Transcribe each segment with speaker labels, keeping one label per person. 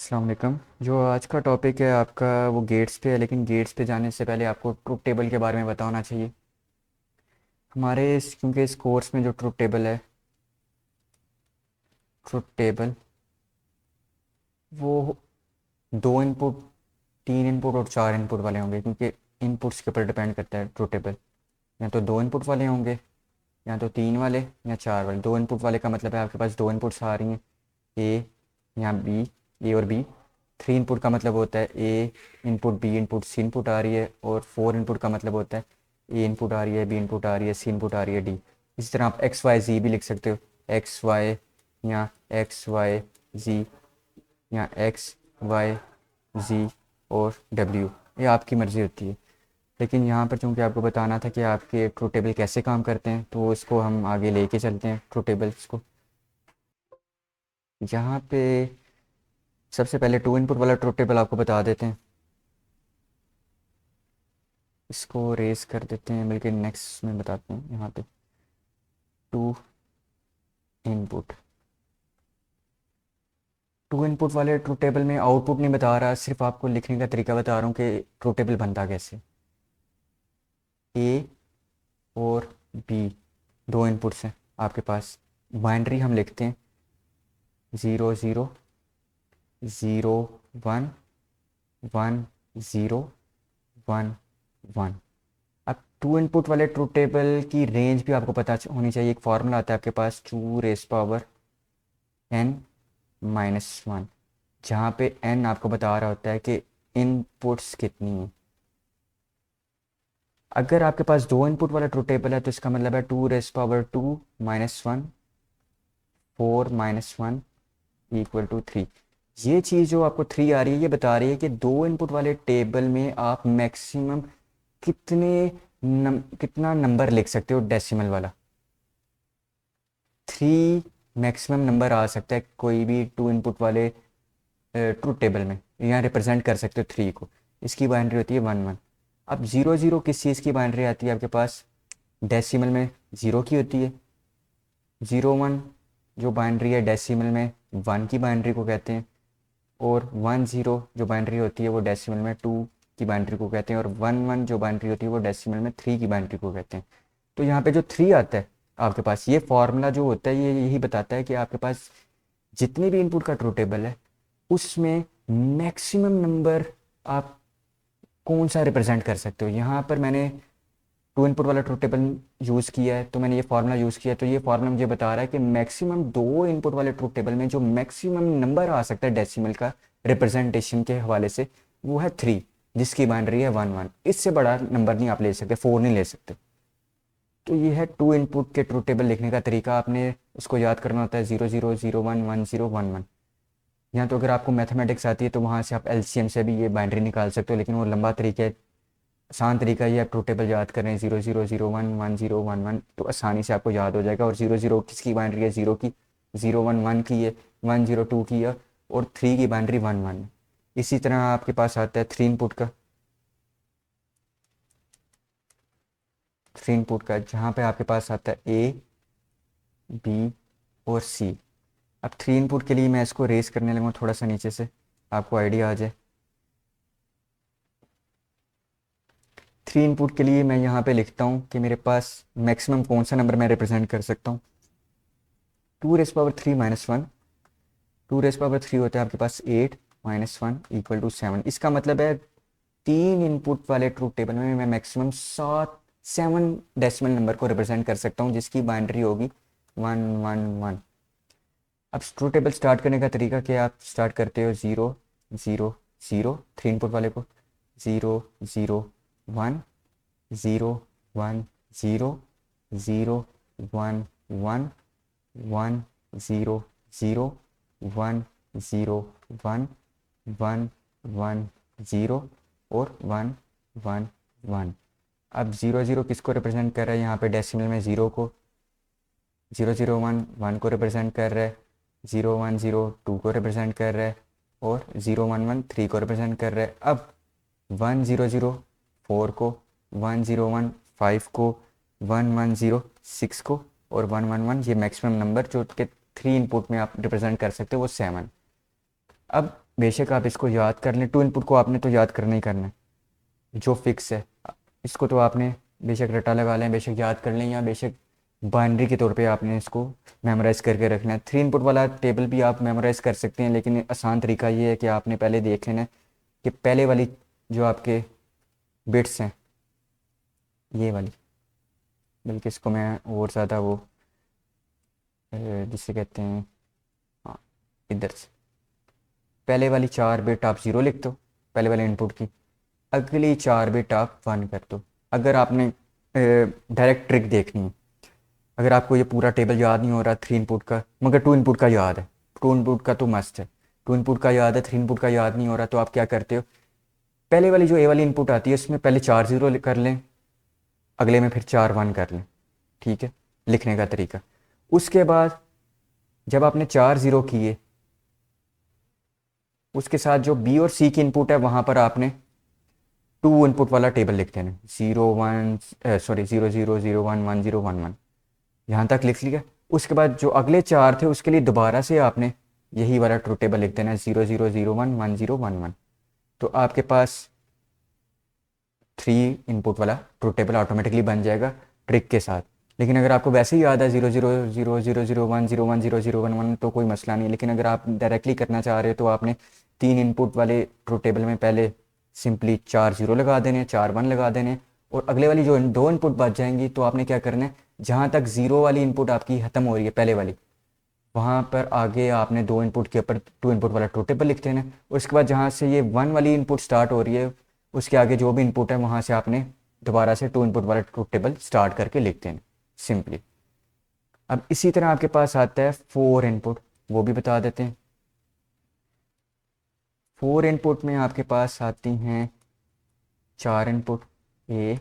Speaker 1: अस्सलाम वालेकुम। जो आज का टॉपिक है आपका वो गेट्स पे है, लेकिन गेट्स पे जाने से पहले आपको ट्रुथ टेबल के बारे में बताना चाहिए। क्योंकि इस कोर्स में जो ट्रुथ टेबल है, ट्रुथ टेबल वो दो इनपुट, तीन इनपुट और चार इनपुट वाले होंगे, क्योंकि इनपुट्स के ऊपर डिपेंड करता है ट्रुथ टेबल। या तो दो इनपुट वाले होंगे, या तो तीन वाले, या चार वाले। दो इनपुट वाले का मतलब है आपके पास दो इनपुट्स आ रही हैं, ए या बी, ए और बी। थ्री इनपुट का मतलब होता है A input, B input, C input आ रही है। और फोर इनपुट का मतलब होता है ए इनपुट आ रही है, बी इनपुट आ रही है, सी इनपुट आ रही है, डी। इसी तरह आप एक्स वाई जी भी लिख सकते हो। एक्स वाई या एक्स वाई जी, या एक्स वाई जी और डब्ल्यू, ये आपकी मर्ज़ी होती है। लेकिन यहाँ पर चूँकि आपको बताना था कि आपके ट्रूथ टेबल कैसे काम करते हैं, तो इसको हम आगे लेके चलते हैं ट्रूथ टेबल्स को। यहाँ पे सबसे पहले टू इनपुट वाला ट्रूथ टेबल आपको बता देते हैं। इसको रेस कर देते हैं, बल्कि नेक्स्ट में बताते हैं। यहाँ पे टू इनपुट, टू इनपुट वाले ट्रूथ टेबल में आउटपुट नहीं बता रहा, सिर्फ आपको लिखने का तरीका बता रहा हूँ कि ट्रूथ टेबल बनता कैसे। ए और बी दो इनपुट्स हैं आपके पास। बाइनरी हम लिखते हैं 0 0 0 1 1 0 1 1। अब टू इनपुट वाले ट्रूथ टेबल की रेंज भी आपको पता होनी चाहिए। एक फार्मूला आता है आपके पास, 2^n-1, जहाँ पे n आपको बता रहा होता है कि इनपुट्स कितनी हैं। अगर आपके पास दो इनपुट वाला ट्रूथ टेबल है तो इसका मतलब है 2^2-1, 4-1 = 3। ये चीज़ जो आपको 3 आ रही है, ये बता रही है कि दो इनपुट वाले टेबल में आप मैक्सिमम कितना नंबर लिख सकते हो डेसिमल वाला। 3 मैक्सिमम नंबर आ सकता है कोई भी टू इनपुट वाले ट्रूथ टेबल में। यहाँ रिप्रेजेंट कर सकते हो 3 को। इसकी बाइनरी होती है 1 1। अब 0 0 किस चीज़ की बाइनरी आती है आपके पास? डेसिमल में 0 की होती है। 0 1 जो बाइनरी है डेसिमल में 1 की बाइनरी को कहते हैं। और 1 0 जो बाइनरी होती है वो डेसिमल में 2 की बाइनरी को कहते हैं। और 1 1 जो बाइनरी होती है वो डेसिमल में 3 की बाइनरी को कहते हैं। तो यहाँ पे जो 3 आता है आपके पास, ये फार्मूला जो होता है ये यही बताता है कि आपके पास जितने भी इनपुट का ट्रू टेबल है उसमें मैक्सिमम नंबर आप कौन सा रिप्रेजेंट कर सकते हो। यहाँ पर मैंने टू इनपुट वाला ट्रू टेबल यूज़ किया है, तो मैंने ये फार्मूला यूज़ किया है। तो ये फार्मूला मुझे बता रहा है कि मैक्सिमम दो इनपुट वाले ट्रू टेबल में जो मैक्सिमम नंबर आ सकता है डेसिमल का रिप्रेजेंटेशन के हवाले से, वो है 3, जिसकी बाइनरी है 1 1। इससे बड़ा नंबर नहीं आप ले सकते, 4 नहीं ले सकते। तो ये है टू इनपुट के ट्रू टेबल लिखने का तरीका। आपने उसको याद करना होता है 0 0 0 1 1 0 1 1। या तो अगर आपको मैथमेटिक्स आती है तो वहाँ से आप एलसीएम से भी ये बाइनरी निकाल सकते हो, लेकिन वो लंबा तरीका है। आसान तरीका ये, आप ट्रू टेबल याद करें 0 0 0 1 1 0 1 1, तो आसानी से आपको याद हो जाएगा। और 0 0 किसकी बाइनरी है? 0 की। 0 1 1 की है, 1 0 2 की है, और 3 की बाइनरी 1 1 है। इसी तरह आपके पास आता है थ्री इनपुट का, जहाँ पे आपके पास आता है ए बी और सी। अब थ्री इनपुट के लिए मैं इसको रेस करने लगा थोड़ा सा नीचे से, आपको आइडिया आ जाए। थ्री इनपुट के लिए मैं यहाँ पे लिखता हूँ कि मेरे पास मैक्सिमम कौन सा नंबर मैं रिप्रेजेंट कर सकता हूँ। 2^3 - 1, 2^3 होता है आपके पास 8 -1 = 7। इसका मतलब है तीन इनपुट वाले ट्रूथ टेबल में मैं मैक्सिमम 7 डेसिमल नंबर को रिप्रेजेंट कर सकता हूँ, जिसकी बाइनरी होगी 1 1 1। अब ट्रूथ टेबल स्टार्ट करने का तरीका क्या? आप स्टार्ट करते हो 0 0 0, थ्री इनपुट वाले को, 0 0 1 0 1 0 0 1 1 1 0 0 1 0 1 1 1 0 और 1 1 1। अब 0 0 किसको रिप्रेजेंट कर रहा है? यहाँ पे डेसिमल में 0 को। 0 0 1 1 को रिप्रेजेंट कर रहा है। 0 1 0 2 को रिप्रेजेंट कर रहा है। और 0 1 1 3 को रिप्रेजेंट कर रहा है। अब 1 0 0 4 को, 1 0 1 5 को, 1 1 0 6 को, और 1 1 1 ये मैक्सिमम नंबर जो कि थ्री इनपुट में आप रिप्रेजेंट कर सकते हो वो 7। अब बेशक आप इसको याद कर लें, टू इनपुट को आपने तो याद करना ही करना है, जो फिक्स है। इसको तो आपने बेशक रटा लगा लें, बेशक याद कर लें, या बेशक बाइनरी के तौर पे आपने इसको मेमोराइज़ करके रखना है। थ्री इनपुट वाला टेबल भी आप मेमोराइज़ कर सकते हैं, लेकिन आसान तरीका ये है कि आपने पहले देख लेना है कि पहले वाली जो आपके बिट्स हैं, ये वाली, बल्कि इसको मैं और ज़्यादा वो जिसे कहते हैं, हाँ, इधर से पहले वाली 4 बिट आप ज़ीरो लिख दो पहले वाले इनपुट की, अगली 4 बिट आप 1 कर दो। अगर आपने डायरेक्ट ट्रिक देखनी है, अगर आपको ये पूरा टेबल याद नहीं हो रहा थ्री इनपुट का, मगर टू इनपुट का याद है, टू इनपुट का तो मस्त है, टू इनपुट का याद है, थ्री इनपुट का याद नहीं हो रहा, तो आप क्या करते हो, पहले वाली जो ए वाली इनपुट आती है उसमें पहले 4 ज़ीरो कर लें, अगले में फिर 4 1 कर लें। ठीक है, लिखने का तरीका। उसके बाद जब आपने 4 ज़ीरो किए, उसके साथ जो बी और सी की इनपुट है वहाँ पर आपने टू इनपुट वाला टेबल लिख देना, 0 1 0 0 0 1 1 0 1 1, यहाँ तक लिख लिया। उसके बाद जो अगले 4 थे उसके लिए दोबारा से आपने यही वाला ट्रू टेबल लिख देना है, 0 0 0 1 1 0 1 1। तो आपके पास थ्री इनपुट वाला ट्रू टेबल ऑटोमेटिकली बन जाएगा ट्रिक के साथ। लेकिन अगर आपको वैसे ही याद है 0 0 0 0 0 1 0 1 0 0 1 1, तो कोई मसला नहीं है। लेकिन अगर आप डायरेक्टली करना चाह रहे हो तो आपने 3 इनपुट वाले ट्रू टेबल में पहले सिंपली 4 ज़ीरो लगा देने, 4 1 लगा देने, और अगले वाली जो 2 इनपुट बच जाएंगी तो आपने क्या करना है, जहाँ तक ज़ीरो वाली इनपुट आपकी ख़त्म हो रही है पहले वाली, वहाँ पर आगे आपने 2 इनपुट के ऊपर टू इनपुट वाला ट्रू टेबल लिख देना है। उसके बाद जहाँ से ये 1 वाली इनपुट स्टार्ट हो रही है उसके आगे जो भी इनपुट है वहाँ से आपने दोबारा से टू इनपुट वाला ट्रू टेबल स्टार्ट करके लिख देना सिंपली। अब इसी तरह आपके पास आता है 4 इनपुट, वो भी बता देते हैं। 4 इनपुट में आपके पास आती हैं 4 इनपुट, ए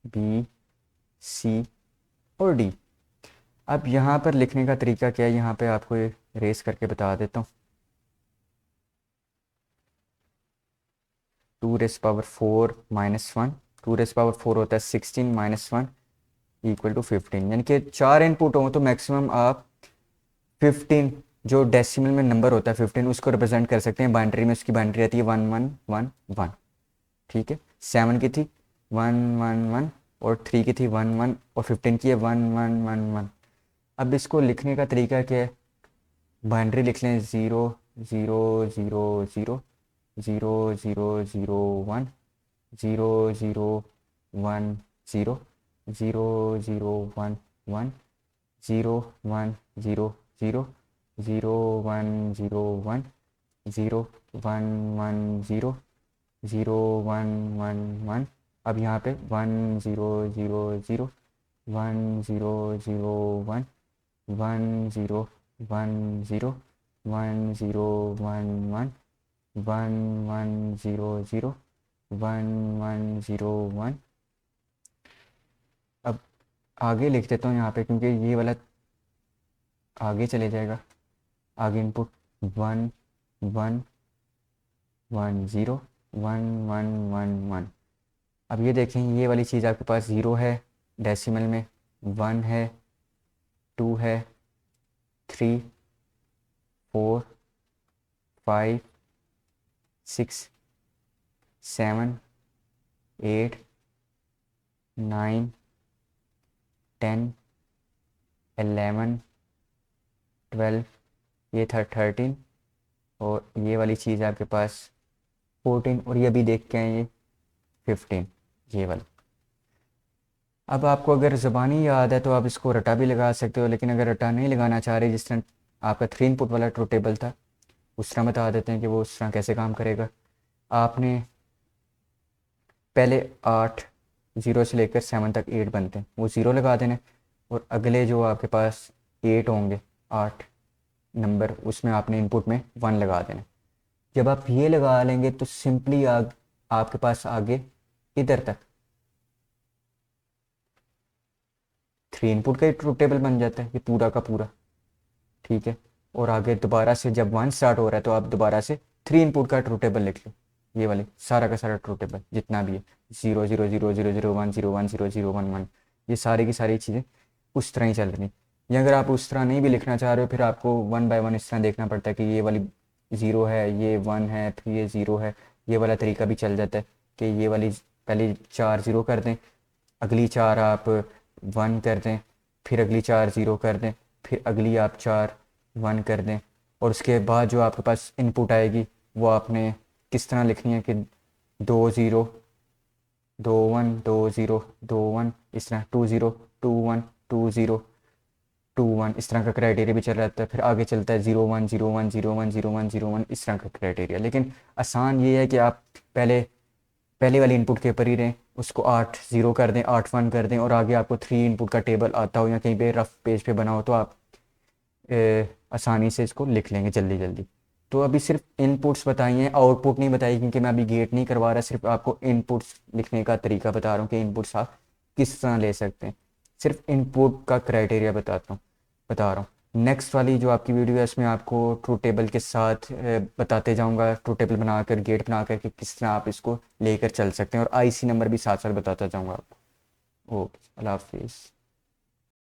Speaker 1: बी सी और डी। अब यहाँ पर लिखने का तरीका क्या है, यहाँ पे आपको रेस करके बता देता हूँ। 2⁻⁴ - 1, 2⁻⁴ होता है 16 - 1 = 15, यानी कि 4 इनपुट हों तो मैक्सिमम आप 15, जो डेसिमल में नंबर होता है 15, उसको रिप्रेजेंट कर सकते हैं। बाइनरी में उसकी बाइनरी रहती है 1 1 1 1। ठीक है, 7 की थी 1 1 1, और 3 की थी 1 1, और 15 की है 1 1 1 1। अब इसको लिखने का तरीका क्या है, बाइनरी लिख लें 0 0 0 0 0 0 0 1 0 0 1 0 0 0 1 1 0 1 0 0 0 1 0 1 0 1 1 0 0 1 1 1। अब यहाँ पे 1 0 0 0 1 0 0 1 1 0 1 0 1 0 1 1 1 1 0 0 1 1 0 1। अब आगे लिख देता हूँ यहाँ पे, क्योंकि ये वाला आगे चले जाएगा। आगे इनपुट 1 1 1 0 1 1 1 1। अब ये देखें, ये वाली चीज़ आपके पास 0 है डेसिमल में, 1 है, 2 है, 3 4 5 6 7 8 9 10 11 12, ये था 13, और ये वाली चीज़ आपके पास 14, और ये भी देख के हैं ये 15, ये वाला। अब आपको अगर ज़बानी याद है तो आप इसको रटा भी लगा सकते हो, लेकिन अगर रटा नहीं लगाना चाह रहे, जिस तरह आपका 3 इनपुट वाला ट्रू टेबल था उस तरह बता देते हैं कि वो उस तरह कैसे काम करेगा। आपने पहले 8, 0 से लेकर 7 तक 8 बनते हैं, वो 0 लगा देना, और अगले जो आपके पास 8 होंगे, 8 नंबर, उसमें आपने इनपुट में 1 लगा देना। जब आप ये लगा लेंगे तो सिंपली आपके पास आगे इधर तक 3 इनपुट का ही ट्रू टेबल बन जाता है, ये पूरा का पूरा। ठीक है, और आगे दोबारा से जब 1 स्टार्ट हो रहा है तो आप दोबारा से 3 इनपुट का ट्रू टेबल लिख लो, ये वाले सारा का सारा ट्रू टेबल जितना भी है, 0 0 0 0 0 1 0 1 0 0 1 1, ये सारी की सारी चीज़ें उस तरह ही चल रही। या अगर आप उस तरह नहीं भी लिखना चाह रहे हो, फिर आपको 1 बाय 1 इस तरह देखना पड़ता है कि ये वाली ज़ीरो है, ये वन है, फिर ये ज़ीरो है। ये वाला तरीका भी चल जाता है कि ये वाली पहले चार ज़ीरो कर दें, अगली चार आप वन कर दें, फिर अगली चार ज़ीरो कर दें, फिर अगली आप चार वन कर दें, और उसके बाद जो आपके पास इनपुट आएगी वो आपने किस तरह लिखनी है कि दो ज़ीरो, दो वन, दो ज़ीरो, दो वन, इस तरह two zero, two one, two zero, two one, इस तरह का क्राइटेरिया भी चल रहा है। फिर आगे चलता है zero one, zero one, zero one, zero one, zero one, इस तरह का क्राइटेरिया। लेकिन आसान ये है कि आप पहले पहले वाली इनपुट के ऊपर ही रहें, उसको आठ ज़ीरो कर दें, आठ वन कर दें, और आगे आपको थ्री इनपुट का टेबल आता हो या कहीं पे रफ पेज पे बना हो तो आप आसानी से इसको लिख लेंगे जल्दी जल्दी। तो अभी सिर्फ इनपुट्स बताई हैं, आउटपुट नहीं बताई, क्योंकि मैं अभी गेट नहीं करवा रहा, सिर्फ आपको इनपुट्स लिखने का तरीका बता रहा हूँ कि इनपुट्स आप किस तरह ले सकते हैं। सिर्फ इनपुट का क्राइटेरिया बता रहा हूँ। नेक्स्ट वाली जो आपकी वीडियो है इसमें आपको ट्रू टेबल के साथ बताते जाऊँगा, ट्रू टेबल बनाकर गेट बनाकर कि किस तरह आप इसको लेकर चल सकते हैं, और आईसी नंबर भी साथ साथ बताता जाऊँगा आपको। ओके, अल्लाह हाफिज़।